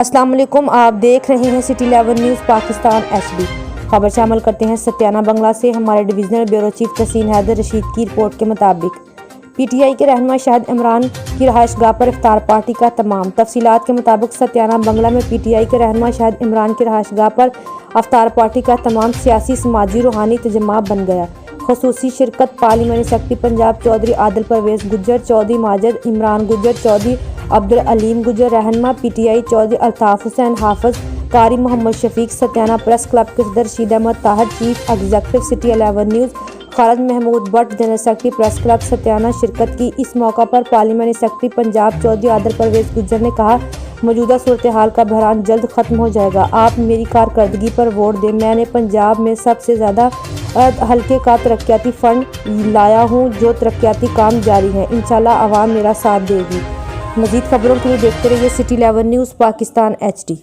السلام علیکم، آپ دیکھ رہے ہیں سٹی 11 نیوز پاکستان HD۔ خبر شامل کرتے ہیں ستیانہ بنگلہ سے۔ ہمارے ڈویژنل بیورو چیف تحسین حیدر رشید کی رپورٹ کے مطابق PTI کے رہنما شاہد عمران کی رہائش گاہ پر افطار پارٹی کا اہتمام۔ تفصیلات کے مطابق ستیانہ بنگلہ میں PTI کے رہنما شاہد عمران کی رہائش گاہ پر افطار پارٹی کا اہتمام سیاسی، سماجی، روحانی تجمع بن گیا۔ خصوصی شرکت پارلیمانی سیکرٹری پنجاب چودھری عادل پرویز گجر، چودھری ماجد عمران گجر، چودھری عبدالعلیم گجر، رہنما PTI چودھری الطاف حسین حافظ، قاری محمد شفیق، ستیانہ پریس کلب کے صدر Rashid Ahmed Tahir, chief executive city 11 news Khalid Mahmood Butt, general secretary press club Satiana شرکت کی۔ اس موقع پر پارلیمانی سیکرٹری پنجاب چودھری عادل پرویز گجر نے کہا، موجودہ صورتحال کا بحران جلد ختم ہو جائے گا۔ آپ میری کارکردگی پر ووٹ دیں۔ میں نے پنجاب میں سب سے زیادہ حلقے کا ترقیاتی فنڈ لایا ہوں، جو ترقیاتی کام جاری ہیں۔ انشاءاللہ عوام میرا ساتھ دے گی۔ مزید خبروں کے لیے دیکھتے رہیے سٹی 11 نیوز پاکستان HD۔